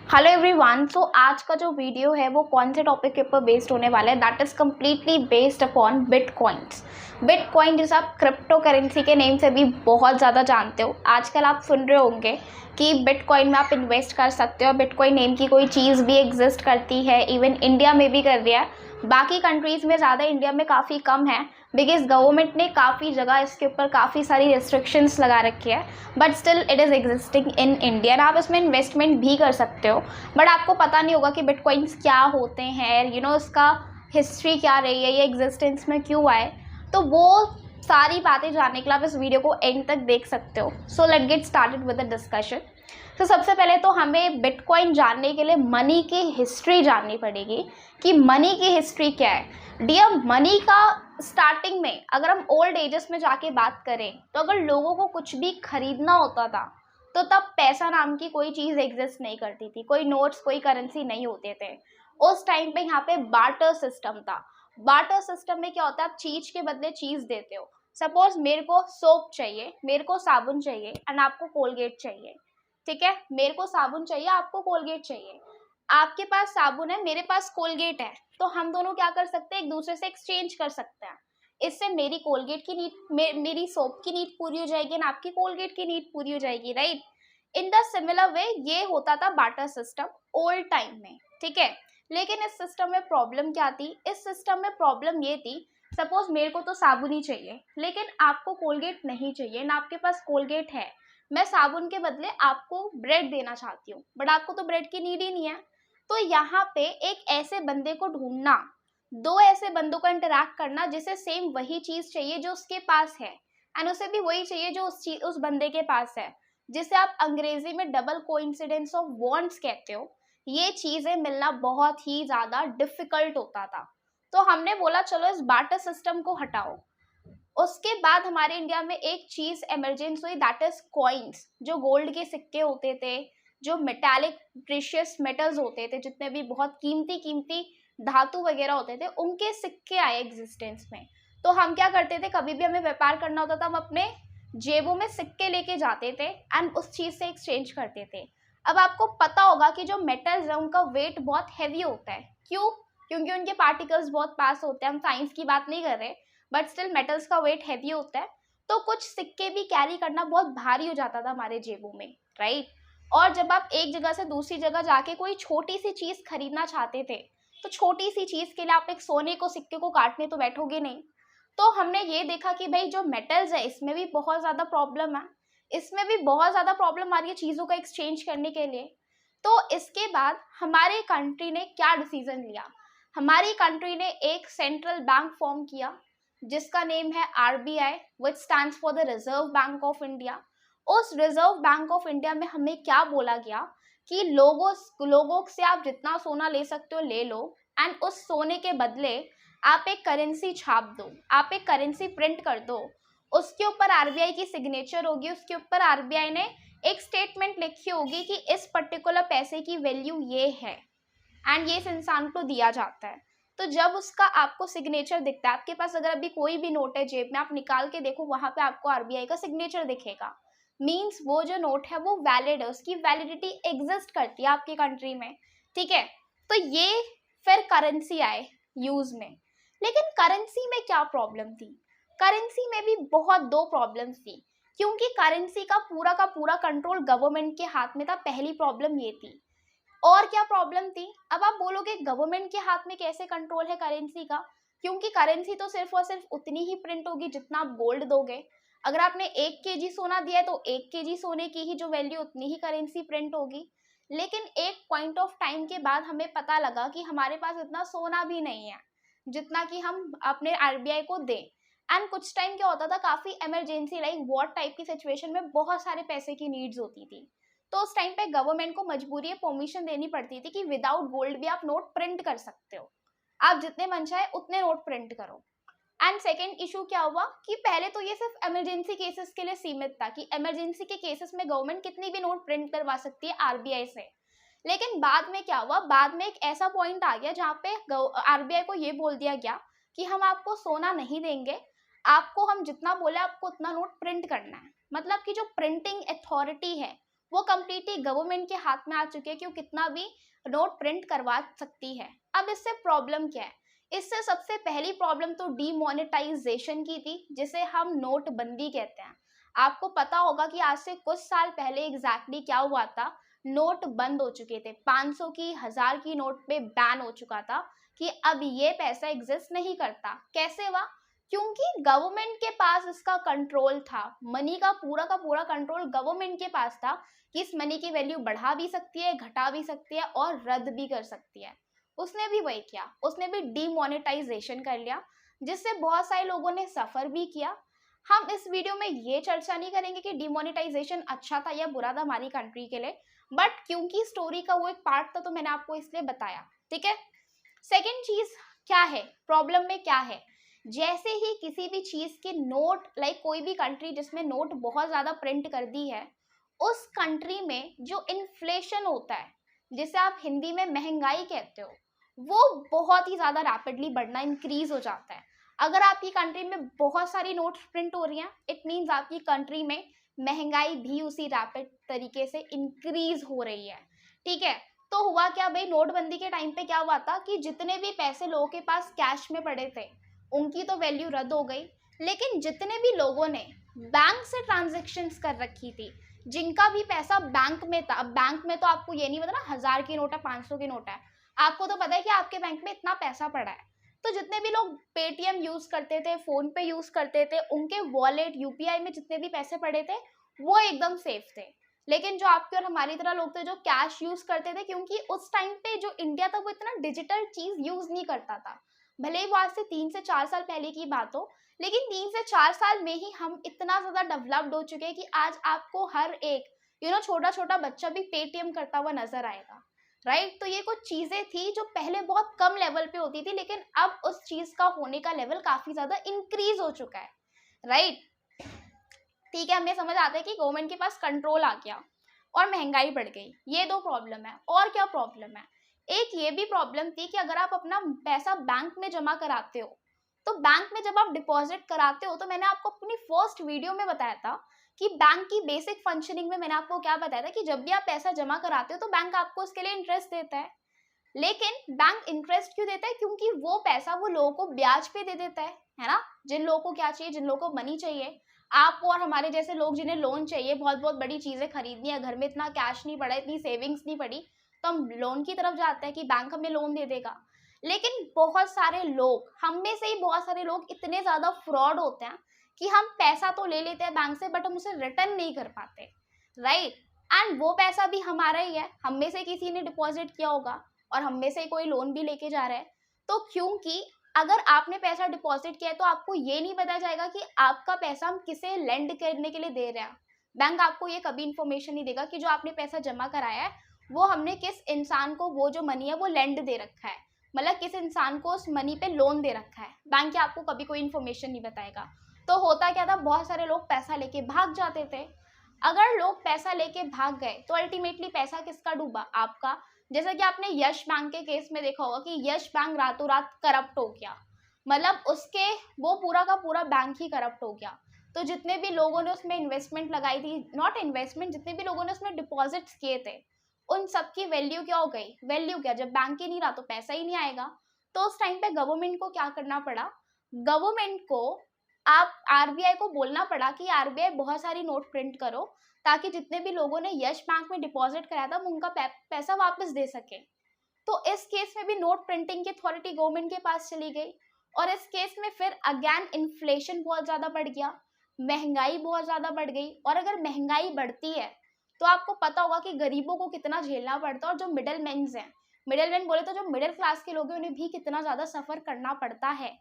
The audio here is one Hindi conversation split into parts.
Hello everyone. सो आज का जो वीडियो है वो कौन से टॉपिक के ऊपर बेस्ड होने वाला है, that is completely based upon bitcoins. Bitcoin जिसे आप क्रिप्टो करेंसी के नेम से भी बहुत ज़्यादा जानते हो। आजकल आप सुन रहे होंगे कि बिटकॉइन में आप इन्वेस्ट कर सकते हो। बिटकॉइन नेम की कोई चीज़ भी एग्जिस्ट करती है, इवन इंडिया में भी कर रहा है। बाकी कंट्रीज़ में ज़्यादा, इंडिया में काफ़ी कम है, बिकॉज गवर्नमेंट ने काफ़ी जगह इसके ऊपर काफ़ी सारी रिस्ट्रिक्शंस लगा रखी है, but still it is existing in India. आप इसमें इन्वेस्टमेंट भी कर सकते हो, बट आपको पता नहीं होगा कि बिटकॉइंस क्या होते हैं, इसका हिस्ट्री क्या रही है, ये एग्जिस्टेंस में क्यों आए। तो वो सारी बातें जानने के लिए आप इस वीडियो को एंड तक देख सकते हो। So let get started with the discussion. तो सबसे पहले तो हमें बिटकॉइन जानने के लिए मनी की हिस्ट्री जाननी पड़ेगी कि मनी की हिस्ट्री क्या है। डियर, मनी का स्टार्टिंग में अगर हम ओल्ड एजेस में जाके बात करें तो अगर लोगों को कुछ भी खरीदना होता था तो तब पैसा नाम की कोई चीज़ एग्जिस्ट नहीं करती थी, कोई नोट्स, कोई करेंसी नहीं होते थे। उस टाइम पे यहाँ पे बार्टर सिस्टम था। बार्टर सिस्टम में क्या होता है, आप चीज के बदले चीज देते हो। सपोज मेरे को सोप चाहिए, मेरे को साबुन चाहिए एंड आपको कोलगेट चाहिए। ठीक है, मेरे को साबुन चाहिए, आपको कोलगेट चाहिए। आपके पास साबुन है, मेरे पास कोलगेट है, तो हम दोनों क्या कर सकते हैं, एक दूसरे से एक्सचेंज कर सकते हैं। इससे मेरी कोलगेट की नीड, मेरी सोप की नीड पूरी हो जाएगी और आपकी कोलगेट की नीड पूरी हो जाएगी, right. In the similar way ये होता था बार्टर सिस्टम ओल्ड टाइम में। ठीक है, लेकिन इस सिस्टम में प्रॉब्लम क्या थी, इस सिस्टम में प्रॉब्लम ये थी, सपोज मेरे को तो साबुन ही चाहिए लेकिन आपको कोलगेट नहीं चाहिए ना, आपके पास कोलगेट है। मैं साबुन के बदले आपको ब्रेड देना चाहती हूँ, बट आपको तो ब्रेड की नीड ही नहीं है। तो यहाँ पे एक ऐसे बंदे को ढूंढना, दो ऐसे बंदों का इंटरैक्ट करना जिसे सेम वही चीज चाहिए जो उसके पास है, एंड उसे भी वही चाहिए जो उस बंदे के पास है, जिसे आप अंग्रेजी में डबल कोइंसिडेंस ऑफ वांट्स कहते हो। ये चीजें मिलना बहुत ही ज्यादा डिफिकल्ट होता था। तो हमने बोला चलो इस बार्टर सिस्टम को हटाओ। उसके बाद हमारे इंडिया में एक चीज इमरजेंस हुई, दैट इज कॉइन्स। जो गोल्ड के सिक्के होते थे, जो मेटालिक प्रीशियस मेटल्स होते थे, जितने भी बहुत कीमती कीमती धातु वगैरह होते थे, उनके सिक्के आए एग्जिस्टेंस में। तो हम क्या करते थे, कभी भी हमें व्यापार करना होता था, हम अपने जेबों में सिक्के लेके जाते थे एंड उस चीज से एक्सचेंज करते थे। अब आपको पता होगा कि जो मेटल्स है उनका वेट बहुत हैवी होता है। क्यों? क्योंकि उनके पार्टिकल्स बहुत पास होते हैं। हम साइंस की बात नहीं कर रहे, बट स्टिल मेटल्स का वेट हैवी होता है। तो कुछ सिक्के भी कैरी करना बहुत भारी हो जाता था हमारे जेबों में, राइट। और जब आप एक जगह से दूसरी जगह जाके कोई छोटी सी चीज खरीदना चाहते थे, तो छोटी सी चीज के लिए आप एक सोने को सिक्के को काटने तो बैठोगे नहीं। तो हमने ये देखा कि भाई जो मेटल्स है इसमें भी बहुत ज्यादा प्रॉब्लम है, इसमें भी बहुत ज्यादा प्रॉब्लम आ रही है चीजों का एक्सचेंज करने के लिए। तो इसके बाद हमारे कंट्री ने क्या डिसीजन लिया, हमारी कंट्री ने एक सेंट्रल बैंक फॉर्म किया जिसका नेम है RBI, which stands for the reserve bank of India. उस रिजर्व बैंक ऑफ इंडिया में हमें क्या बोला गया कि लोगों से आप जितना सोना ले सकते हो ले लो, एंड उस सोने के बदले आप एक करेंसी छाप दो, आप एक करेंसी प्रिंट कर दो। उसके ऊपर आरबीआई की सिग्नेचर होगी, उसके ऊपर आरबीआई ने एक स्टेटमेंट लिखी होगी कि इस पर्टिकुलर पैसे की वैल्यू ये है, एंड ये इस इंसान को दिया जाता है। तो जब उसका आपको सिग्नेचर दिखता है, आपके पास अगर अभी कोई भी नोट है जेब में, आप निकाल के देखो, वहां पे आपको आरबीआई का सिग्नेचर दिखेगा। मीन्स वो जो नोट है वो वैलिड है, उसकी वैलिडिटी एग्जिस्ट करती है आपकी कंट्री में। ठीक है, तो ये फिर करेंसी आए यूज में। लेकिन करेंसी में क्या प्रॉब्लम थी, करेंसी में भी बहुत दो प्रॉब्लम्स थी, क्योंकि करेंसी का पूरा कंट्रोल गवर्नमेंट के हाथ में था। पहली प्रॉब्लम ये थी। और क्या प्रॉब्लम थी, अब आप बोलोगे गवर्नमेंट के हाथ में कैसे कंट्रोल है करेंसी का, क्योंकि करेंसी तो सिर्फ और सिर्फ उतनी ही प्रिंट होगी जितना आप गोल्ड दोगे। अगर आपने 1 kg सोना दिया है तो 1 kg सोने की ही जो वैल्यू, उतनी ही करेंसी प्रिंट होगी। लेकिन एक पॉइंट ऑफ टाइम के बाद हमें पता लगा कि हमारे पास इतना सोना भी नहीं है जितना कि हम अपने आरबीआई को दें। एंड कुछ टाइम क्या होता था, काफी इमरजेंसी लाइक वॉर टाइप की सिचुएशन में बहुत सारे पैसे की नीड्स होती थी। तो उस टाइम पे गवर्नमेंट को मजबूरी परमिशन देनी पड़ती थी कि विदाउट गोल्ड भी आप नोट प्रिंट कर सकते हो, आप जितने मन चाहे उतने नोट प्रिंट करो। एंड सेकेंड इशू क्या हुआ कि पहले तो ये सिर्फ इमरजेंसी केसेस के लिए सीमित था कि इमरजेंसी के केसेस में गवर्नमेंट कितनी भी नोट प्रिंट करवा सकती है आरबीआई से। लेकिन बाद में क्या हुआ, बाद में एक ऐसा पॉइंट आ गया जहाँ पे आरबीआई को ये बोल दिया गया कि हम आपको सोना नहीं देंगे, आपको हम जितना बोले आपको उतना नोट प्रिंट करना है। मतलब कि जो प्रिंटिंग अथॉरिटी है वो कम्प्लीटली गवर्नमेंट के हाथ में आ चुकी है कि वो कितना भी नोट प्रिंट करवा सकती है। अब इससे प्रॉब्लम क्या है? इससे सबसे पहली प्रॉब्लम तो डीमोनेटाइजेशन की थी, जिसे हम नोटबंदी कहते हैं। आपको पता होगा कि आज से कुछ साल पहले एग्जैक्टली क्या हुआ था। नोट बंद हो चुके थे, 500 की, 1000 की नोट पे बैन हो चुका था कि अब ये पैसा एग्जिस्ट नहीं करता। कैसे हुआ? क्योंकि गवर्नमेंट के पास इसका कंट्रोल था, मनी का पूरा कंट्रोल गवर्नमेंट के पास था कि इस मनी की वैल्यू बढ़ा भी सकती है, घटा भी सकती है और रद्द भी कर सकती है। उसने भी वही किया, उसने भी डीमोनेटाइजेशन कर लिया, जिससे बहुत सारे लोगों ने सफर भी किया। हम इस वीडियो में ये चर्चा नहीं करेंगे कि डीमोनेटाइजेशन अच्छा था या बुरा था हमारी कंट्री के लिए, बट क्योंकि स्टोरी का वो एक पार्ट था तो मैंने आपको इसलिए बताया, ठीक है। सेकेंड चीज क्या है, प्रॉब्लम में क्या है? जैसे ही किसी भी चीज के नोट, लाइक कोई भी कंट्री जिसमें नोट बहुत ज्यादा प्रिंट कर दी है, उस कंट्री में जो इन्फ्लेशन होता है, जिसे आप हिंदी में महंगाई कहते हो, वो बहुत ही ज्यादा रैपिडली बढ़ना, इंक्रीज हो जाता है। अगर आपकी कंट्री में बहुत सारी नोट्स प्रिंट हो रही हैं, इट मीन्स आपकी कंट्री में महंगाई भी उसी रैपिड तरीके से इंक्रीज हो रही है, ठीक है। तो हुआ क्या भाई, नोटबंदी के टाइम पे क्या हुआ था कि जितने भी पैसे लोगों के पास कैश में पड़े थे उनकी तो वैल्यू रद्द हो गई, लेकिन जितने भी लोगों ने बैंक से ट्रांजेक्शन्स कर रखी थी, जिनका भी पैसा बैंक में था, अब बैंक में तो आपको ये नहीं पता ना 1000 की नोट है, 500 की नोट है, आपको तो पता है कि आपके बैंक में इतना पैसा पड़ा है। तो जितने भी लोग पेटीएम यूज करते थे, फोन पे यूज करते थे, उनके वॉलेट, यूपीआई में जितने भी पैसे पड़े थे वो एकदम सेफ थे। लेकिन जो आपके और हमारी तरह लोग थे जो कैश यूज करते थे, क्योंकि उस टाइम पे जो इंडिया था वो इतना डिजिटल चीज यूज नहीं करता था, भले ही वो आज से 3 से 4 साल पहले की बात हो, लेकिन 3 से 4 साल में ही हम इतना ज्यादा डेवलप्ड हो चुके हैं कि आज आपको हर एक छोटा छोटा बच्चा भी पेटीएम करता हुआ नजर आएगा, राइट। तो ये कुछ चीजें थी जो पहले बहुत कम लेवल पे होती थी, लेकिन अब उस चीज का होने का लेवल काफी ज्यादा इंक्रीज हो चुका है, राइट। ठीक है, हमें समझ आता है कि गवर्नमेंट के पास कंट्रोल आ गया और महंगाई बढ़ गई, ये दो प्रॉब्लम है। और क्या प्रॉब्लम है? एक ये भी प्रॉब्लम थी कि अगर आप अपना पैसा बैंक में जमा कराते हो, तो बैंक में जब आप डिपॉजिट कराते हो, तो मैंने आपको अपनी फर्स्ट वीडियो में बताया था कि बैंक की बेसिक फंक्शनिंग में मैंने आपको क्या बताया था कि जब भी आप पैसा जमा कराते हो तो बैंक आपको उसके लिए इंटरेस्ट देता है। लेकिन बैंक इंटरेस्ट क्यों देता है? क्योंकि वो पैसा वो लोगों को ब्याज पे दे देता है ना। जिन लोगों को क्या चाहिए, जिन लोगों को मनी चाहिए, आपको और हमारे जैसे लोग जिन्हें लोन चाहिए, बहुत बहुत बड़ी चीजें खरीदनी है, घर में इतना कैश नहीं पड़ा, इतनी सेविंग्स नहीं पड़ी, तो हम लोन की तरफ जाते हैं कि बैंक हमें लोन दे देगा। लेकिन बहुत सारे लोग, हम में से ही बहुत सारे लोग इतने ज्यादा फ्रॉड होते हैं कि हम पैसा तो ले लेते हैं बैंक से, बट हम उसे रिटर्न नहीं कर पाते, राइट। एंड वो पैसा भी हमारा ही है, हम में से किसी ने डिपॉजिट किया होगा और हम में से कोई लोन भी लेके जा रहा है। तो क्योंकि अगर आपने पैसा डिपॉजिट किया है तो आपको ये नहीं पता जाएगा कि आपका पैसा हम किसे लेंड करने के लिए दे रहे हैं। बैंक आपको ये कभी इन्फॉर्मेशन नहीं देगा कि जो आपने पैसा जमा कराया है वो हमने किस इंसान को, वो जो मनी है वो लेंड दे रखा है, मतलब किस इंसान को उस मनी पे लोन दे रखा है। बैंक आपको कभी कोई इन्फॉर्मेशन नहीं बताएगा। तो होता क्या था, बहुत सारे लोग पैसा लेके भाग जाते थे। अगर लोग पैसा लेके भाग गए तो अल्टीमेटली पैसा किसका डूबा? आपका। जैसा कि आपने यश बैंक के केस में देखा होगा कि यश बैंक रातों रात करप्ट हो गया, मतलब उसके वो पूरा का पूरा बैंक ही करप्ट हो गया। तो जितने भी लोगों ने उसमें इन्वेस्टमेंट लगाई थी, नॉट इन्वेस्टमेंट, जितने भी लोगों ने उसमें डिपॉजिट्स किए थे, उन सबकी वैल्यू क्या हो गई? वैल्यू क्या, जब बैंक ही नहीं रहा तो पैसा ही नहीं आएगा। तो उस टाइम पे गवर्नमेंट को क्या करना पड़ा? गवर्नमेंट को, आप आरबीआई को बोलना पड़ा कि आरबीआई बहुत सारी नोट प्रिंट करो, ताकि जितने भी लोगों ने यश बैंक में डिपॉजिट कराया था वो उनका पैसा वापस दे सके। तो इस केस में भी नोट प्रिंटिंग की अथॉरिटी गवर्नमेंट के पास चली गई, और इस केस में फिर अगेन इन्फ्लेशन बहुत ज्यादा बढ़ गया, महंगाई बहुत ज्यादा बढ़ गई। और अगर महंगाई बढ़ती है तो आपको पता होगा कि गरीबों को कितना झेलना पड़ता है, और जो मिडिल मैन हैं, मिडिल मैन बोले तो जो मिडिल क्लास के लोग हैं, उन्हें भी कितना ज्यादा सफर करना पड़ता है।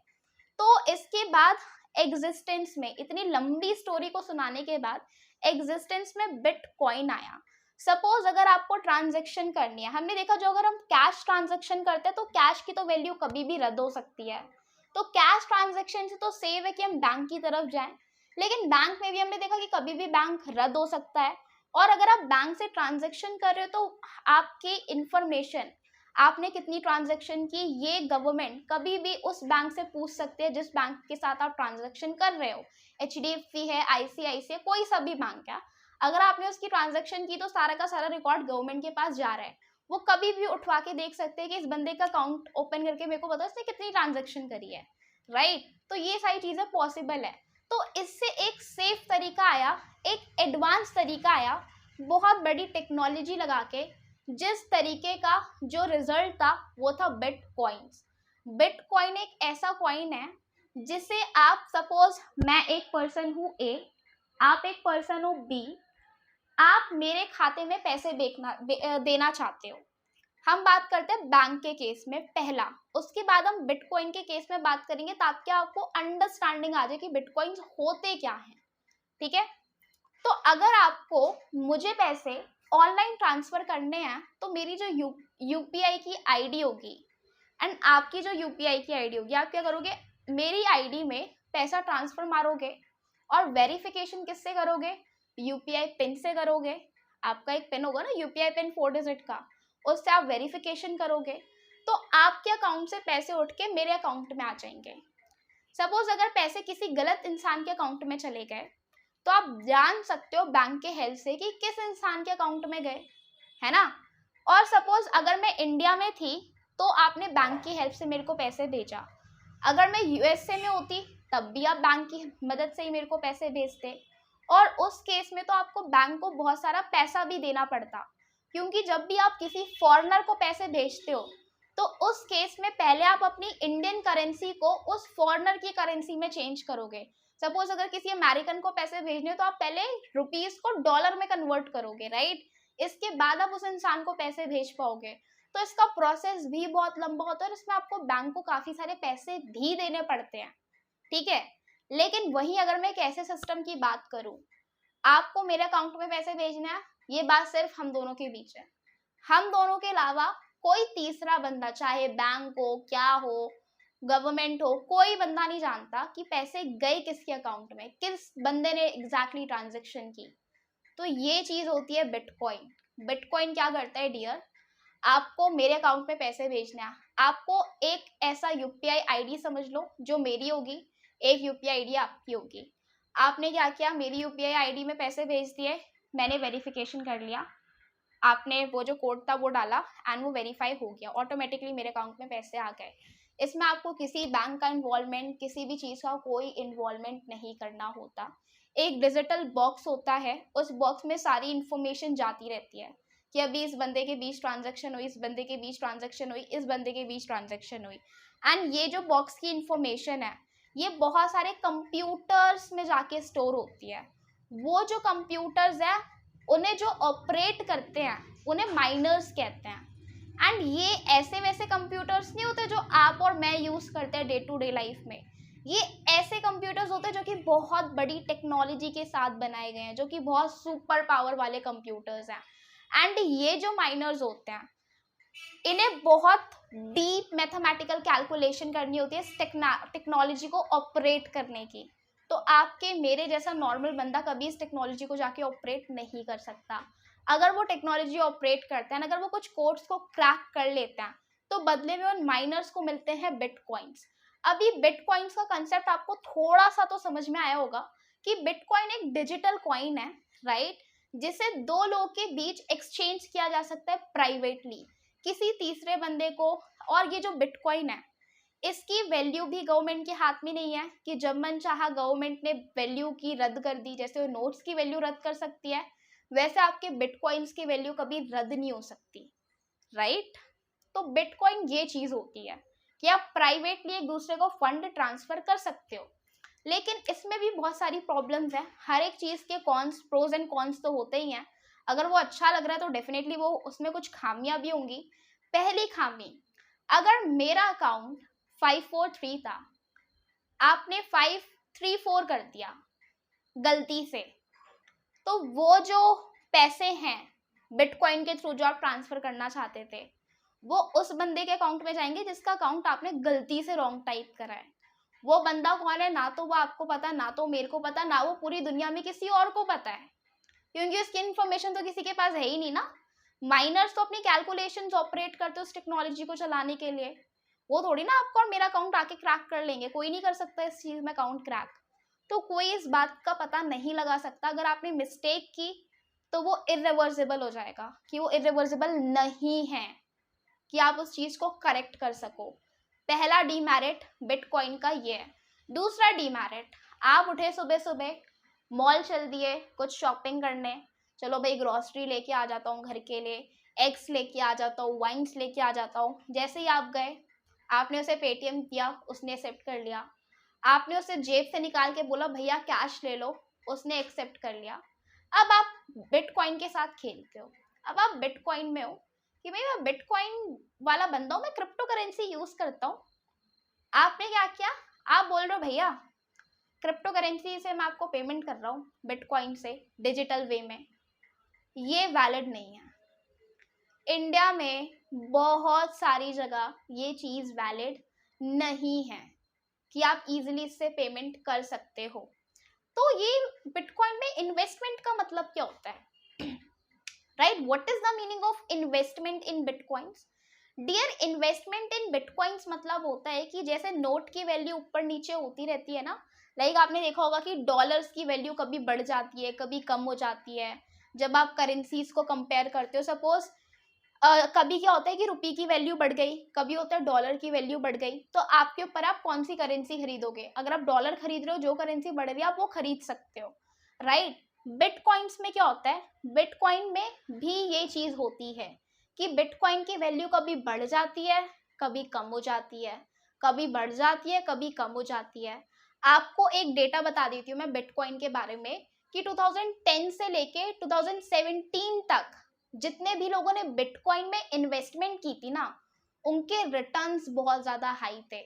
तो इसके बाद एग्जिस्टेंस में, इतनी लंबी स्टोरी को सुनाने के बाद एग्जिस्टेंस में बिटकॉइन आया। सपोज अगर आपको ट्रांजैक्शन करनी है, हमने देखा जो अगर हम कैश ट्रांजैक्शन करते हैं तो कैश की तो वैल्यू कभी भी रद्द हो सकती है। तो कैश ट्रांजैक्शन से तो सेव है कि हम बैंक की तरफ जाएं, लेकिन बैंक में भी हमने देखा कि कभी भी बैंक रद्द हो सकता है। और अगर आप बैंक से ट्रांजैक्शन कर रहे हो तो आपकी इंफॉर्मेशन, आपने कितनी ट्रांजैक्शन की, ये गवर्नमेंट कभी भी उस बैंक से पूछ सकते हैं जिस बैंक के साथ आप ट्रांजैक्शन कर रहे हो। एचडीएफसी है, आईसीआईसीआई, कोई सा भी बैंक है, अगर आपने उसकी ट्रांजैक्शन की तो सारा का सारा रिकॉर्ड गवर्नमेंट के पास जा रहा है, वो कभी भी उठवा के देख सकते हैं कि इस बंदे का अकाउंट ओपन करके मेरे को पता है इसने कितनी ट्रांजैक्शन करी है, राइट। तो ये सारी चीजें पॉसिबल है। तो इससे एक सेफ तरीका आया, एक एडवांस तरीका आया, बहुत बड़ी टेक्नोलॉजी लगा के, जिस तरीके का जो रिजल्ट था वो था बिटकॉइंस। बिटकॉइन एक ऐसा कॉइन है जिसे आप, सपोज मैं एक पर्सन हूँ ए, आप एक पर्सन हो बी, आप मेरे खाते में पैसे देना चाहते हो। हम बात करते हैं बैंक के केस में पहला, उसके बाद हम बिटकॉइन के केस में बात करेंगे ताकि आपको अंडरस्टैंडिंग आ जाए कि बिटकॉइंस होते क्या हैं, ठीक है। तो अगर आपको मुझे पैसे ऑनलाइन ट्रांसफर करने हैं तो मेरी जो यूपीआई की आईडी होगी एंड आपकी जो यूपीआई की आईडी होगी, आप क्या करोगे, मेरी आईडी में पैसा ट्रांसफर मारोगे और वेरिफिकेशन किससे करोगे, यूपीआई पिन से करोगे। आपका एक पिन होगा ना यूपीआई पिन 4 डिजिट का, उससे आप वेरिफिकेशन करोगे तो आपके अकाउंट से पैसे उठ के मेरे अकाउंट में आ जाएंगे। सपोज अगर पैसे किसी गलत इंसान के अकाउंट में चले गए तो आप जान सकते हो बैंक के हेल्प से कि किस इंसान के अकाउंट में गए, है ना। और सपोज अगर मैं इंडिया में थी तो आपने बैंक की हेल्प से मेरे को पैसे भेजा, अगर मैं यूएसए में होती तब भी आप बैंक की मदद से ही मेरे को पैसे भेजते, और उस केस में तो आपको बैंक को बहुत सारा पैसा भी देना पड़ता, क्योंकि जब भी आप किसी फॉरेनर को पैसे भेजते हो तो उस केस में पहले आप अपनी इंडियन करेंसी को उस फॉरेनर की करेंसी में चेंज करोगे। सपोज अगर किसी अमेरिकन को पैसे भेजने हो तो आप पहले रुपीस को डॉलर में कन्वर्ट करोगे, राइट। इसके बाद आप उस इंसान को पैसे भेज पाओगे। तो इसका प्रोसेस भी बहुत लंबा होता है और इसमें आपको बैंक को काफी सारे पैसे भी देने पड़ते हैं, ठीक है। लेकिन वहीं अगर मैं एक ऐसे सिस्टम की बात करूं, आपको मेरे अकाउंट में पैसे भेजना है, ये बात सिर्फ हम दोनों के बीच है, हम दोनों के अलावा कोई तीसरा बंदा, चाहे बैंक हो, क्या हो, गवर्नमेंट हो, कोई बंदा नहीं जानता कि पैसे गए किसके अकाउंट में, किस बंदे ने एग्जैक्टली ट्रांजैक्शन की। तो ये चीज होती है बिटकॉइन। बिटकॉइन क्या करता है डियर, आपको मेरे अकाउंट में पैसे भेजना है, आपको एक ऐसा यूपीआई आईडी समझ लो जो मेरी होगी, एक यूपीआई आईडी आपकी होगी। आपने क्या किया, मेरी यूपीआई आईडी में पैसे भेज दिए, मैंने वेरिफिकेशन कर लिया, आपने वो जो कोड था वो डाला एंड वो वेरीफाई हो गया, ऑटोमेटिकली मेरे अकाउंट में पैसे आ गए। इसमें आपको किसी बैंक का इन्वॉल्वमेंट, किसी भी चीज़ का कोई इन्वॉल्वमेंट नहीं करना होता। एक डिजिटल बॉक्स होता है, उस बॉक्स में सारी इन्फॉर्मेशन जाती रहती है कि अभी इस बंदे के बीच ट्रांजैक्शन हुई, इस बंदे के बीच ट्रांजैक्शन हुई, इस बंदे के बीच ट्रांजैक्शन हुई। एंड ये जो बॉक्स की इन्फॉर्मेशन है ये बहुत सारे कंप्यूटर्स में जाके स्टोर होती है। वो जो कंप्यूटर्स है उन्हें जो ऑपरेट करते हैं उन्हें माइनर्स कहते हैं। एंड ये ऐसे वैसे कंप्यूटर्स नहीं होते जो आप और मैं यूज़ करते हैं डे टू डे लाइफ में, ये ऐसे कंप्यूटर्स होते हैं जो कि बहुत बड़ी टेक्नोलॉजी के साथ बनाए गए हैं, जो कि बहुत सुपर पावर वाले कंप्यूटर्स हैं। एंड ये जो माइनर्स होते हैं इन्हें बहुत डीप मैथमेटिकल कैलकुलेशन करनी होती है इस टेक्नोलॉजी को ऑपरेट करने की। तो आपके मेरे जैसा नॉर्मल बंदा कभी इस टेक्नोलॉजी को जाके ऑपरेट नहीं कर सकता। अगर वो टेक्नोलॉजी ऑपरेट करते हैं, अगर वो कुछ कोड्स को क्रैक कर लेते हैं तो बदले में उन माइनर्स को मिलते हैं बिटकॉइंस। अभी बिटकॉइंस का कंसेप्ट आपको थोड़ा सा तो समझ में आया होगा कि बिटकॉइन एक डिजिटल कॉइन है, राइट, जिसे दो लोगों के बीच एक्सचेंज किया जा सकता है प्राइवेटली किसी तीसरे बंदे को। और ये जो बिटकॉइन है इसकी वैल्यू भी गवर्नमेंट के हाथ में नहीं है कि जब मन चाहा गवर्नमेंट ने वैल्यू की रद्द कर दी, जैसे वो नोट्स की वैल्यू रद्द कर सकती है वैसे आपके बिटकॉइंस की वैल्यू कभी रद्द नहीं हो सकती, राइट। तो बिटकॉइन ये चीज होती है कि आप प्राइवेटली एक दूसरे को फंड ट्रांसफर कर सकते हो, लेकिन इसमें भी बहुत सारी प्रॉब्लम्स हैं। हर एक चीज के कॉन्स, प्रोज एंड कॉन्स तो होते ही हैं। अगर वो अच्छा लग रहा है तो डेफिनेटली वो उसमें कुछ खामियां भी होंगी। पहली खामी, अगर मेरा अकाउंट 543 था, आपने 534 कर दिया गलती से, तो वो जो पैसे हैं बिटकॉइन के थ्रू जो आप ट्रांसफर करना चाहते थे वो उस बंदे के अकाउंट में जाएंगे जिसका अकाउंट आपने गलती से रॉन्ग टाइप करा है। वो बंदा कौन है ना तो वो आपको पता, ना तो मेरे को पता, ना वो पूरी दुनिया में किसी और को पता है, क्योंकि उसकी इन्फॉर्मेशन तो किसी के पास है ही नहीं ना। माइनर्स तो अपनी कैलकुलेशंस ऑपरेट करते उस टेक्नोलॉजी को चलाने के लिए, वो थोड़ी ना आपका और मेरा अकाउंट आके क्रैक कर लेंगे। कोई नहीं कर सकता इस चीज में अकाउंट क्रैक। तो कोई इस बात का पता नहीं लगा सकता। अगर आपने मिस्टेक की तो वो इरिवर्सिबल हो जाएगा, कि वो इरिवर्सिबल नहीं है, कि आप उस चीज़ को करेक्ट कर सको। पहला डीमेरिट बिटकॉइन का ये है। दूसरा डीमेरिट, आप उठे सुबह सुबह, मॉल चल दिए कुछ शॉपिंग करने, चलो भाई ग्रॉसरी लेके आ जाता हूँ घर के लिए, एग्स लेके आ जाता हूँ, वाइन्स लेके आ जाता हूँ। जैसे ही आप गए, आपने उसे पेटीएम किया, उसने एक्सेप्ट कर लिया। आपने उसे जेब से निकाल के बोला भैया कैश ले लो, उसने एक्सेप्ट कर लिया। अब आप बिटकॉइन के साथ खेलते हो। अब आप बिटकॉइन में हो कि भाई मैं बिटकॉइन वाला बंदा हूँ, मैं क्रिप्टो करेंसी यूज करता हूँ। आपने क्या किया, आप बोल रहे हो भैया क्रिप्टो करेंसी से मैं आपको पेमेंट कर रहा हूँ बिटकॉइन से डिजिटल वे में, ये वैलिड नहीं है। इंडिया में बहुत सारी जगह ये चीज़ वैलिड नहीं है कि आप इजीली इससे पेमेंट कर सकते हो। तो ये बिटकॉइन में इन्वेस्टमेंट का मतलब क्या होता है, right? What is the meaning of investment in bitcoins? Dear, investment in bitcoins मतलब होता है कि जैसे नोट की वैल्यू ऊपर नीचे होती रहती है ना, लाइक आपने देखा होगा कि डॉलर्स की वैल्यू कभी बढ़ जाती है, कभी कम हो जाती है। जब आप करेंसीज को कंपेयर करते हो, सपोज कभी क्या होता है कि रुपये की वैल्यू बढ़ गई, कभी होता है डॉलर की वैल्यू बढ़ गई, तो आपके ऊपर आप कौन सी करेंसी खरीदोगे। अगर आप डॉलर खरीद रहे हो, जो करेंसी बढ़ रही है आप वो खरीद सकते हो, राइट? बिटकॉइंस में क्या होता है, बिटकॉइन में भी ये चीज होती है कि बिटकॉइन की वैल्यू कभी बढ़ जाती है, कभी कम हो जाती है, कभी बढ़ जाती है, कभी कम हो जाती है। आपको एक डेटा बता देती हूँ मैं बिटकॉइन के बारे में कि 2010 से लेके 2017 तक जितने भी लोगों ने बिटकॉइन में इन्वेस्टमेंट की थी ना, उनके रिटर्न्स बहुत ज्यादा हाई थे।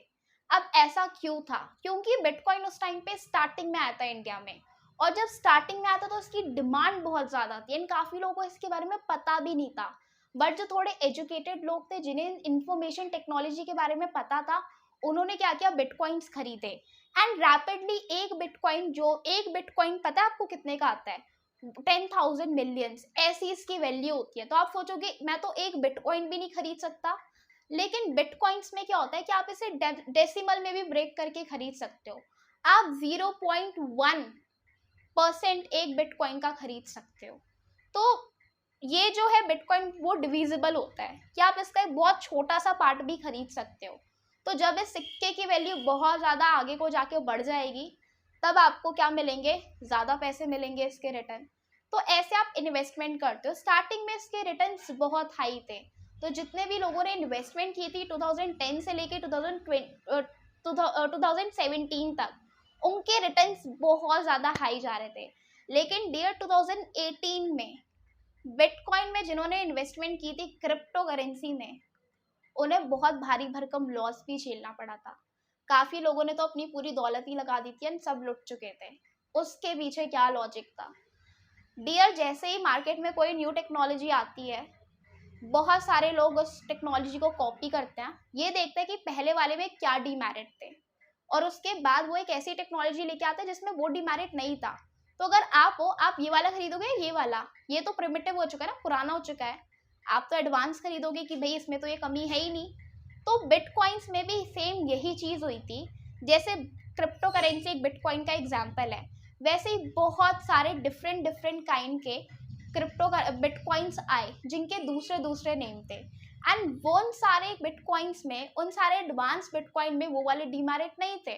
अब ऐसा क्यों था? क्योंकि बिटकॉइन उस टाइम पे स्टार्टिंग में आया था इंडिया में, और जब स्टार्टिंग में आया था तो उसकी डिमांड बहुत ज्यादा थी एंड काफी लोगों को इसके बारे में पता भी नहीं था। बट जो थोड़े एजुकेटेड लोग थे, जिन्हें इंफॉर्मेशन टेक्नोलॉजी के बारे में पता था, उन्होंने क्या किया, बिटकॉइंस खरीदे एंड रैपिडली एक बिटकॉइन पता है आपको कितने का आता है? 10,000 मिलियंस, ऐसी इसकी वैल्यू होती है। तो आप सोचोगे मैं तो एक बिटकॉइन भी नहीं खरीद सकता, लेकिन बिटकॉइंस में क्या होता है कि आप इसे डेसिमल में भी ब्रेक करके खरीद सकते हो। आप 0.1% एक बिटकॉइन का खरीद सकते हो। तो ये जो है बिटकॉइन वो डिविजिबल होता है कि आप इसका एक बहुत छोटा सा पार्ट भी खरीद सकते हो। तो जब इस सिक्के की वैल्यू बहुत ज़्यादा आगे को जाके बढ़ जाएगी, तब आपको क्या मिलेंगे, ज़्यादा पैसे मिलेंगे इसके रिटर्न। तो ऐसे आप इन्वेस्टमेंट करते हो। स्टार्टिंग में इसके रिटर्न्स बहुत हाई थे, तो जितने भी लोगों ने इन्वेस्टमेंट की थी 2010 से लेके 2017 तक, उनके रिटर्न्स बहुत ज़्यादा हाई जा रहे थे। लेकिन डियर 2018 में बिटकॉइन में जिन्होंने इन्वेस्टमेंट की थी क्रिप्टो करेंसी में, उन्हें बहुत भारी भरकम लॉस भी झेलना पड़ा था। काफ़ी लोगों ने तो अपनी पूरी दौलत ही लगा दी थी एंड सब लुट चुके थे। उसके पीछे क्या लॉजिक था? डियर, जैसे ही मार्केट में कोई न्यू टेक्नोलॉजी आती है, बहुत सारे लोग उस टेक्नोलॉजी को कॉपी करते हैं, ये देखते हैं कि पहले वाले में क्या डीमेरिट थे, और उसके बाद वो एक ऐसी टेक्नोलॉजी लेके आते हैं जिसमें वो डीमेरिट नहीं था। तो अगर आप हो, आप ये वाला खरीदोगे, ये वाला, ये तो प्रिमिटिव हो चुका है ना, पुराना हो चुका है। आप तो एडवांस खरीदोगे कि भाई इसमें तो ये कमी है ही नहीं। तो बिटकॉइंस में भी सेम यही चीज़ हुई थी। जैसे क्रिप्टो करेंसी एक बिटकॉइन का एग्जाम्पल है, वैसे ही बहुत सारे डिफरेंट डिफरेंट काइंड के क्रिप्टो बिटकॉइंस आए जिनके दूसरे दूसरे नेम थे, एंड वो उन सारे बिटकॉइंस में, उन सारे एडवांस बिटकॉइन में वो वाले डीमेरिट नहीं थे।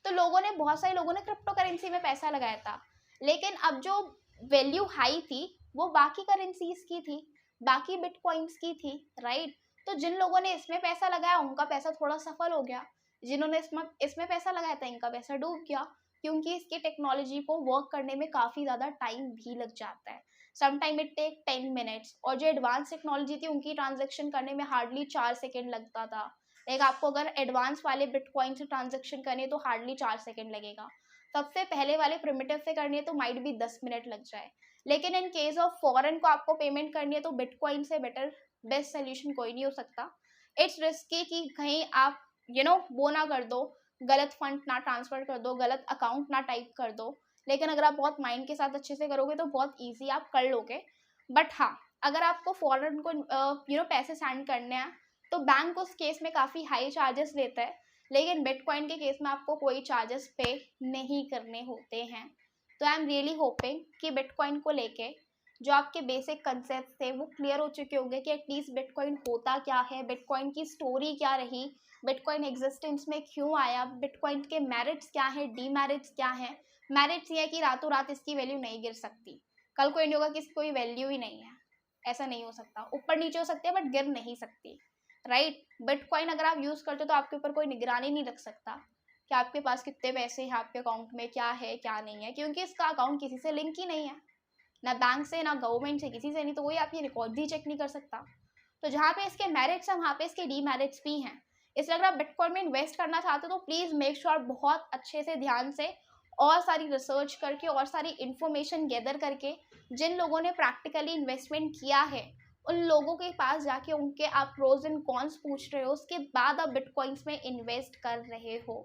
तो बहुत सारे लोगों ने क्रिप्टो करेंसी में पैसा लगाया था, लेकिन अब जो वैल्यू हाई थी वो बाकी करेंसीज की थी, बाकी बिटकॉइंस की थी, राइट? तो जिन लोगों ने इसमें पैसा लगाया उनका पैसा थोड़ा सफल हो गया, जिन्होंने इसमें पैसा लगाया था इनका पैसा डूब गया, क्योंकि इसकी टेक्नोलॉजी को वर्क करने में काफ़ी ज़्यादा टाइम भी लग जाता है। समटाइम इट टेक 10 मिनट्स, और जो एडवांस टेक्नोलॉजी थी उनकी ट्रांजेक्शन करने में हार्डली 4 सेकेंड लगता था। लाइक आपको अगर एडवांस वाले बिटकॉइन से ट्रांजेक्शन करनी है तो हार्डली 4 सेकेंड लगेगा। सबसे पहले वाले प्रिमिटिव से करनी है तो माइट भी 10 मिनट लग जाए। लेकिन इन केस ऑफ फॉरेन को आपको पेमेंट करनी है तो बिटकॉइन से बेटर बेस्ट सोल्यूशन कोई नहीं हो सकता। इट्स रिस्की कि कहीं आप वो ना कर दो, गलत फंड ना ट्रांसफर कर दो, गलत अकाउंट ना टाइप कर दो। लेकिन अगर आप बहुत माइंड के साथ अच्छे से करोगे तो बहुत ईजी आप कर लोगे। बट हाँ, अगर आपको फॉरेन को पैसे सेंड करने हैं तो बैंक उस केस में काफ़ी हाई चार्जेस लेता है, लेकिन बिटकॉइन के केस में आपको कोई चार्जेस पे नहीं करने होते हैं। तो आई एम रियली होपिंग कि बिटकॉइन को लेके जो आपके बेसिक कंसेप्ट थे वो क्लियर हो चुके होंगे कि एटलीस्ट बिटकॉइन होता क्या है, बिटकॉइन की स्टोरी क्या रही, बिटकॉइन एग्जिस्टेंस में क्यों आया, बिटकॉइन के मेरिट्स क्या है, डीमेरिट्स क्या है। मेरिट्स ये है कि रातों रात इसकी वैल्यू नहीं गिर सकती, कल को नहीं होगा कि इसकी कोई वैल्यू ही नहीं है, ऐसा नहीं हो सकता। ऊपर नीचे हो सकती है बट गिर नहीं सकती, राइट। बिटकॉइन अगर आप यूज़ करते हो तो आपके ऊपर कोई निगरानी नहीं रख सकता कि आपके पास कितने पैसे हैं, आपके अकाउंट में क्या है क्या नहीं है, क्योंकि इसका अकाउंट किसी से लिंक ही नहीं है, ना बैंक से ना गवर्नमेंट से, किसी से नहीं, तो कोई आपकी रिकॉर्ड भी चेक नहीं कर सकता। तो जहाँ पे इसके मेरिट्स हैं वहाँ पे इसके डीमेरिट्स भी हैं। इसलिए अगर आप बिटकॉइन में इन्वेस्ट करना चाहते हो तो प्लीज़ मेक श्योर बहुत अच्छे से ध्यान से और सारी रिसर्च करके और सारी इन्फॉर्मेशन गैदर करके, जिन लोगों ने प्रैक्टिकली इन्वेस्टमेंट किया है उन लोगों के पास जाके उनके आप प्रोज एंड कॉन्स पूछ रहे हो, उसके बाद आप बिटकॉइंस में इन्वेस्ट कर रहे हो।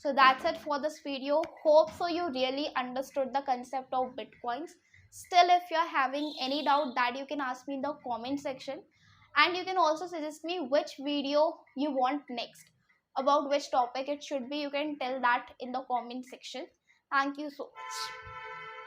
So that's it for this video. Hope so you really understood the concept of bitcoins. Still, if you're having any doubt, that you can ask me in the comment section, and you can also suggest me which video you want next, about which topic it should be. You can tell that in the comment section. Thank you so much.